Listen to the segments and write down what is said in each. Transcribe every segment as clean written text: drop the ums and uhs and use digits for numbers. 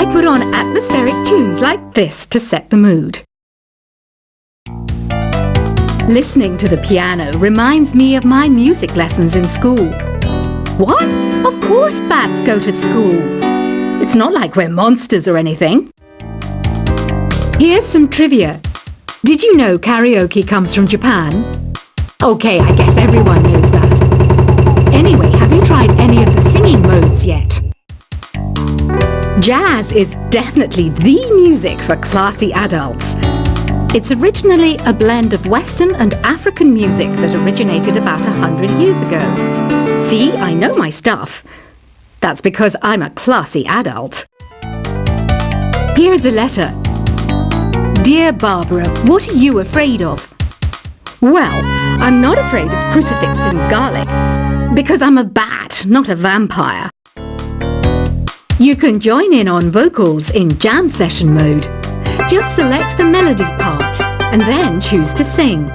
I put on atmospheric tunes like this to set the mood. Listening to the piano reminds me of my music lessons in school. What? Of course bats go to school. It's not like we're monsters or anything. Here's some trivia. Did you know karaoke comes from Japan? Okay, I guess everyone knows that. Anyway, have you tried any of the singing modes yet? Jazz is definitely the music for classy adults. It's originally a blend of Western and African music that originated about 100 years ago. See, I know my stuff. That's because I'm a classy adult. Here's a letter. Dear Barbara, what are you afraid of? Well, I'm not afraid of crucifix and garlic, because I'm a bat, not a vampire. You can join in on vocals in jam session mode. Just select the melody part and then choose to sing.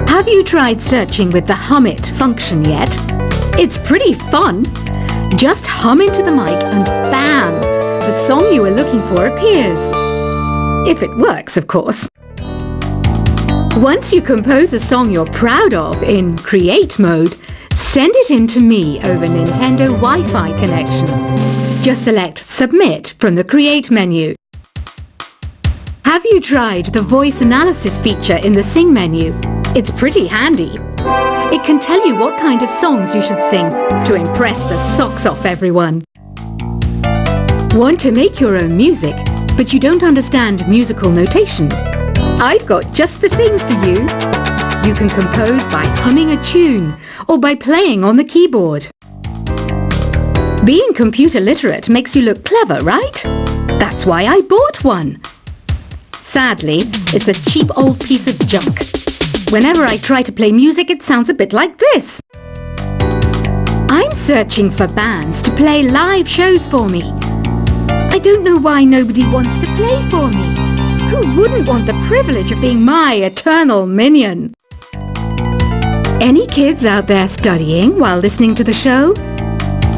Have you tried searching with the Hum It function yet? It's pretty fun. Just hum into the mic and bam! The song you were looking for appears. If it works, of course. Once you compose a song you're proud of in Create mode, send it in to me over Nintendo Wi-Fi connection. Just select Submit from the Create menu. Have you tried the voice analysis feature in the Sing menu? It's pretty handy. It can tell you what kind of songs you should sing to impress the socks off everyone. Want to make your own music, but you don't understand musical notation? I've got just the thing for you. You can compose by humming a tune or by playing on the keyboard. Being computer literate makes you look clever, right? That's why I bought one. Sadly, it's a cheap old piece of junk. Whenever I try to play music, it sounds a bit like this. I'm searching for bands to play live shows for me. I don't know why nobody wants to play for me. Who wouldn't want the privilege of being my eternal minion? Any kids out there studying while listening to the show?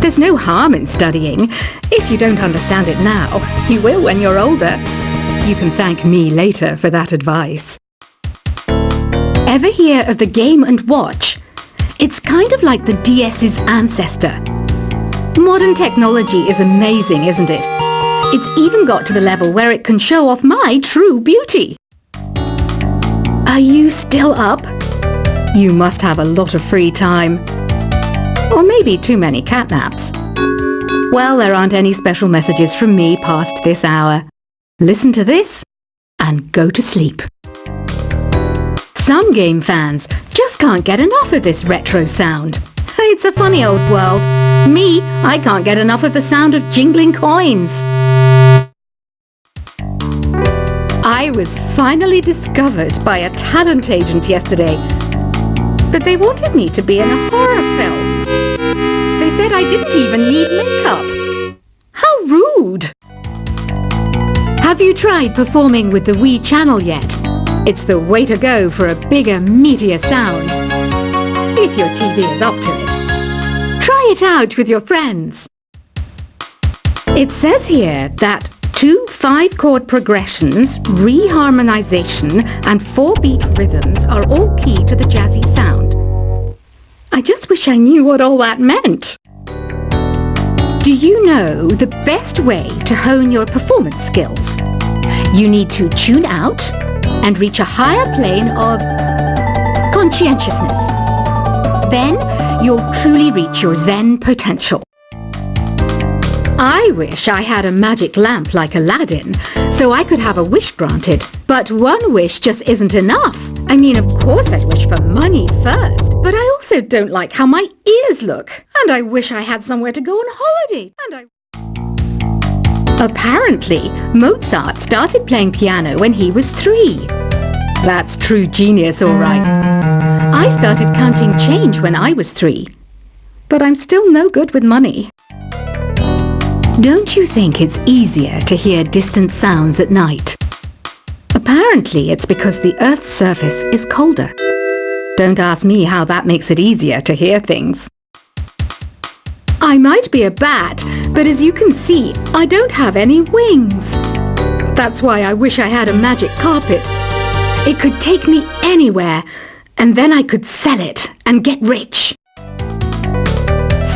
There's no harm in studying. If you don't understand it now, you will when you're older. You can thank me later for that advice. Ever hear of the Game & Watch? It's kind of like the DS's ancestor. Modern technology is amazing, isn't it? It's even got to the level where it can show off my true beauty. Are you still up? You must have a lot of free time. Or maybe too many catnaps. Well, there aren't any special messages from me past this hour. Listen to this and go to sleep. Some game fans just can't get enough of this retro sound. It's a funny old world. Me, I can't get enough of the sound of jingling coins. I was finally discovered by a talent agent yesterday, but they wanted me to be in a horror film. They said I didn't even need makeup. How rude! Have you tried performing with the Wii channel yet? It's the way to go for a bigger, meatier sound. If your TV is up to it. Try it out with your friends. It says here that 2 5-chord progressions, reharmonization, and 4-beat rhythms are all key to the jazzy sound. I just wish I knew what all that meant. Do you know the best way to hone your performance skills? You need to tune out and reach a higher plane of conscientiousness. Then you'll truly reach your Zen potential. I wish I had a magic lamp like Aladdin, so I could have a wish granted. But one wish just isn't enough. I mean, of course I'd wish for money first, but I also don't like how my ears look. And I wish I had somewhere to go on holiday. Apparently, Mozart started playing piano when he was 3. That's true genius, all right. I started counting change when I was 3. But I'm still no good with money. Don't you think it's easier to hear distant sounds at night? Apparently, it's because the Earth's surface is colder. Don't ask me how that makes it easier to hear things. I might be a bat, but as you can see, I don't have any wings. That's why I wish I had a magic carpet. It could take me anywhere, and then I could sell it and get rich.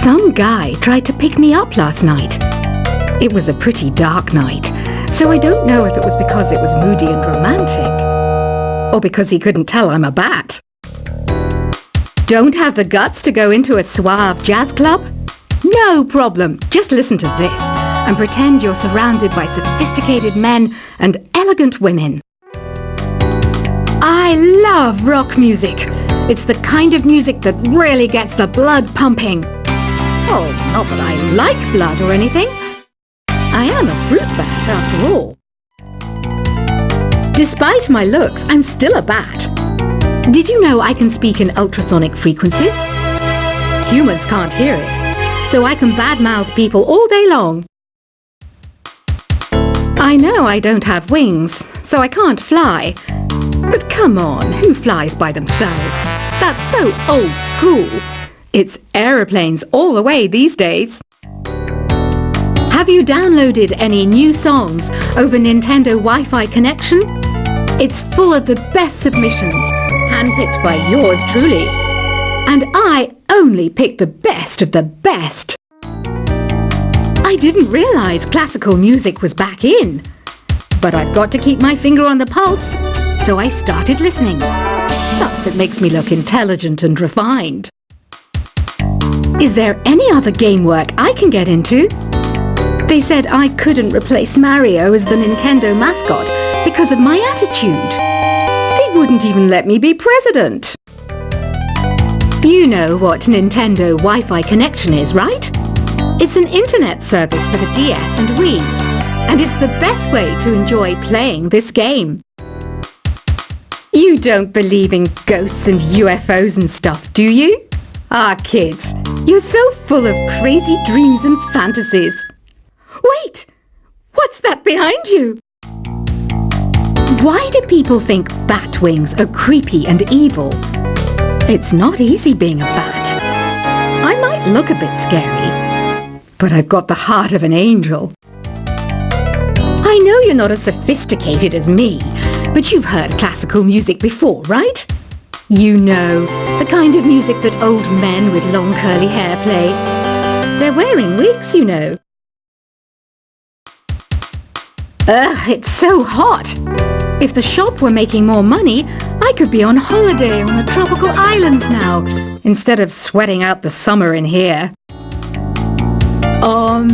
Some guy tried to pick me up last night. It was a pretty dark night, so I don't know if it was because it was moody and romantic, or because he couldn't tell I'm a bat. Don't have the guts to go into a suave jazz club? No problem. Just listen to this and pretend you're surrounded by sophisticated men and elegant women. I love rock music. It's the kind of music that really gets the blood pumping. Oh, not that I like blood or anything. I am a fruit bat after all. Despite my looks, I'm still a bat. Did you know I can speak in ultrasonic frequencies? Humans can't hear it, so I can badmouth people all day long. I know I don't have wings, so I can't fly. But come on, who flies by themselves? That's so old school. It's aeroplanes all the way these days. Have you downloaded any new songs over Nintendo Wi-Fi connection? It's full of the best submissions, handpicked by yours truly. And I only pick the best of the best. I didn't realize classical music was back in. But I've got to keep my finger on the pulse, so I started listening. Thus it makes me look intelligent and refined. Is there any other game work I can get into? They said I couldn't replace Mario as the Nintendo mascot because of my attitude. They wouldn't even let me be president. You know what Nintendo Wi-Fi connection is, right? It's an internet service for the DS and Wii, and it's the best way to enjoy playing this game. You don't believe in ghosts and UFOs and stuff, do you? Ah, kids, you're so full of crazy dreams and fantasies. Wait! What's that behind you? Why do people think bat wings are creepy and evil? It's not easy being a bat. I might look a bit scary, but I've got the heart of an angel. I know you're not as sophisticated as me, but you've heard classical music before, right? You know, the kind of music that old men with long curly hair play. They're wearing wigs, you know. Ugh, it's so hot. If the shop were making more money, I could be on holiday on a tropical island now, instead of sweating out the summer in here. Oh,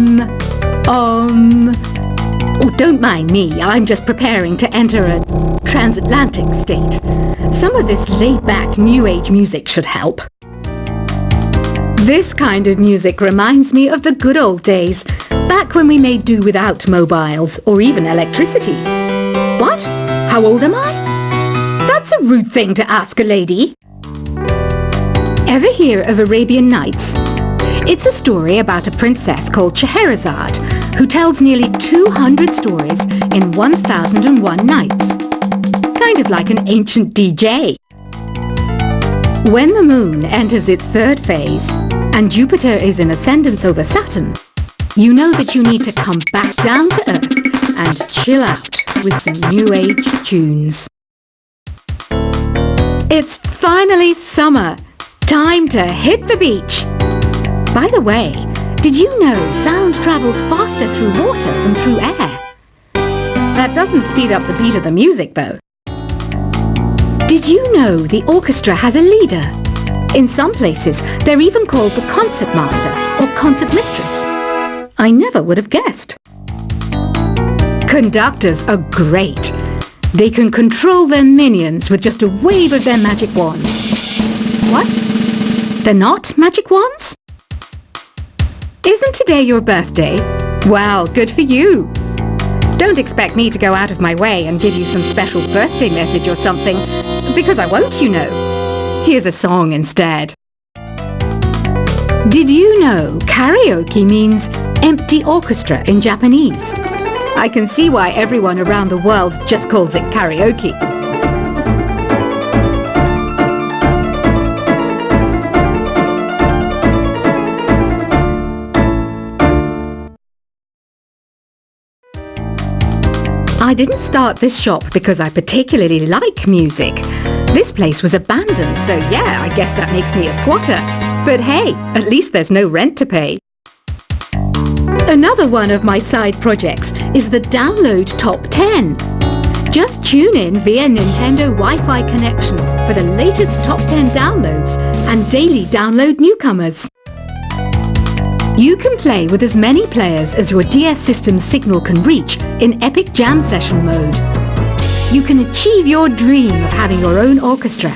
don't mind me. I'm just preparing to enter a transatlantic state. Some of this laid-back New Age music should help. This kind of music reminds me of the good old days, back when we made do without mobiles or even electricity. What? How old am I? That's a rude thing to ask a lady. Ever hear of Arabian Nights? It's a story about a princess called Scheherazade who tells nearly 200 stories in 1001 nights. Kind of like an ancient DJ. When the moon enters its third phase and Jupiter is in ascendance over Saturn, you know that you need to come back down to Earth and chill out with some New Age tunes. It's finally summer. Time to hit the beach. By the way, did you know sound travels faster through water than through air? That doesn't speed up the beat of the music, though. Did you know the orchestra has a leader? In some places, they're even called the concert master or concert mistress. I never would have guessed. Conductors are great. They can control their minions with just a wave of their magic wands. What? They're not magic wands? Isn't today your birthday? Well, good for you. Don't expect me to go out of my way and give you some special birthday message or something, because I won't, you know. Here's a song instead. Did you know karaoke means empty orchestra in Japanese? I can see why everyone around the world just calls it karaoke. I didn't start this shop because I particularly like music. This place was abandoned, so yeah, I guess that makes me a squatter. But hey, at least there's no rent to pay. Another one of my side projects is the Download Top 10. Just tune in via Nintendo Wi-Fi connection for the latest top 10 downloads and daily download newcomers. You can play with as many players as your DS system's signal can reach in Epic Jam Session mode. You can achieve your dream of having your own orchestra.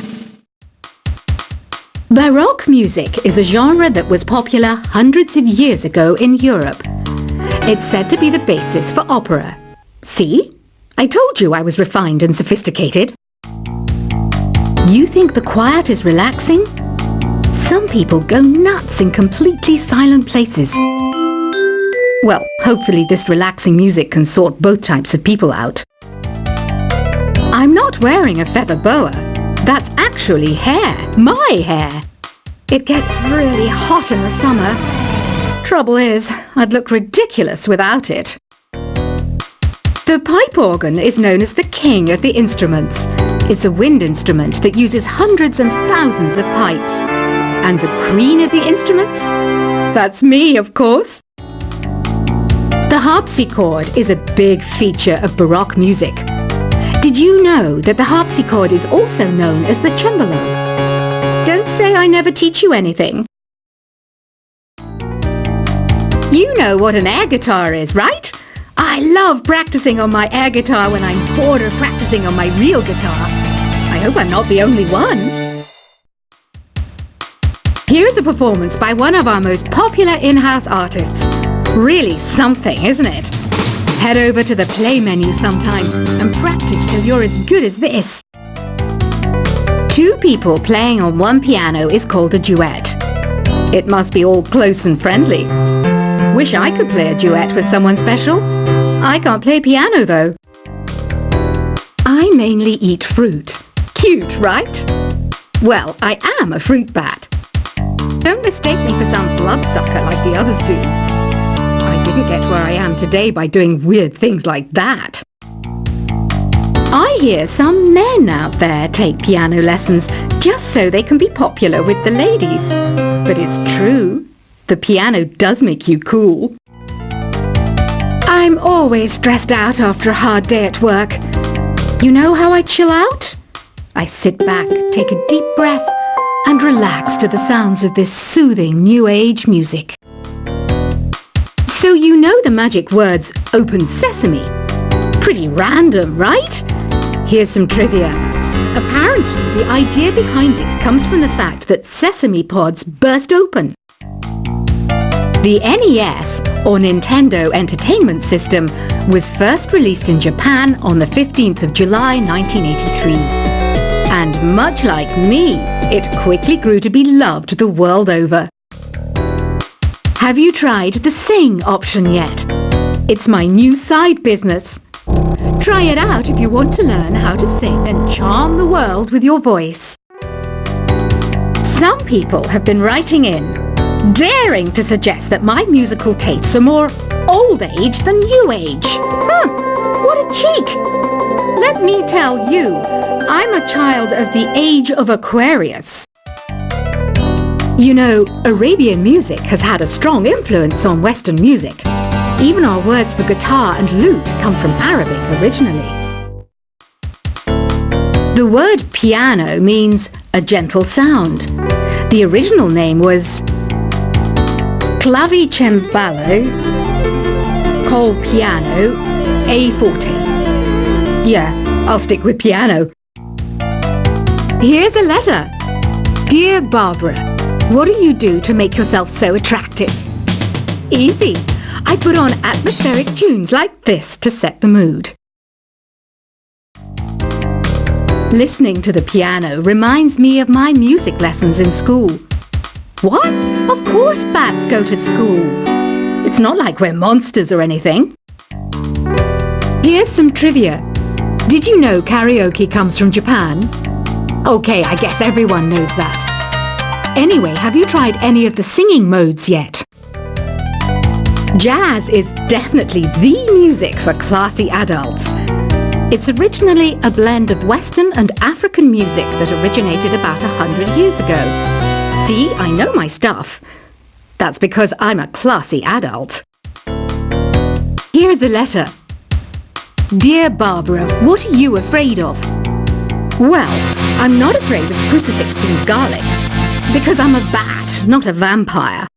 Baroque music is a genre that was popular hundreds of years ago in Europe. It's said to be the basis for opera. See? I told you I was refined and sophisticated. You think the quiet is relaxing? Some people go nuts in completely silent places. Well, hopefully this relaxing music can sort both types of people out. I'm not wearing a feather boa. That's actually hair, my hair. It gets really hot in the summer. Trouble is, I'd look ridiculous without it. The pipe organ is known as the king of the instruments. It's a wind instrument that uses hundreds and thousands of pipes. And the queen of the instruments? That's me, of course. The harpsichord is a big feature of Baroque music. Did you know that the harpsichord is also known as the cembalo? Don't say I never teach you anything. You know what an air guitar is, right? I love practicing on my air guitar when I'm bored of practicing on my real guitar. I hope I'm not the only one. Here's a performance by one of our most popular in-house artists. Really something, isn't it? Head over to the play menu sometime and practice till you're as good as this. Two people playing on one piano is called a duet. It must be all close and friendly. Wish I could play a duet with someone special. I can't play piano though. I mainly eat fruit. Cute, right? Well, I am a fruit bat. Don't mistake me for some bloodsucker like the others do. I didn't get where I am today by doing weird things like that. I hear some men out there take piano lessons just so they can be popular with the ladies. But it's true. The piano does make you cool. I'm always stressed out after a hard day at work. You know how I chill out? I sit back, take a deep breath, and relax to the sounds of this soothing new age music. So you know the magic words "open sesame"? Pretty random, right? Here's some trivia. Apparently, the idea behind it comes from the fact that sesame pods burst open. The NES, or Nintendo Entertainment System, was first released in Japan on the 15th of July 1983. And much like me, it quickly grew to be loved the world over. Have you tried the Sing option yet? It's my new side business. Try it out if you want to learn how to sing and charm the world with your voice. Some people have been writing in, daring to suggest that my musical tastes are more old age than new age. Huh, what a cheek! Let me tell you, I'm a child of the age of Aquarius. You know, Arabian music has had a strong influence on Western music. Even our words for guitar and lute come from Arabic originally. The word piano means a gentle sound. The original name was clavicembalo, col piano, a forte. Yeah, I'll stick with piano. Here's a letter. Dear Barbara, what do you do to make yourself so attractive? Easy. I put on atmospheric tunes like this to set the mood. Listening to the piano reminds me of my music lessons in school. What? Of course bats go to school. It's not like we're monsters or anything. Here's some trivia. Did you know karaoke comes from Japan? Okay, I guess everyone knows that. Anyway, have you tried any of the singing modes yet? Jazz is definitely the music for classy adults. It's originally a blend of Western and African music that originated about 100 years ago. See, I know my stuff. That's because I'm a classy adult. Here's a letter. Dear Barbara, what are you afraid of? Well, I'm not afraid of crucifix and garlic, because I'm a bat, not a vampire.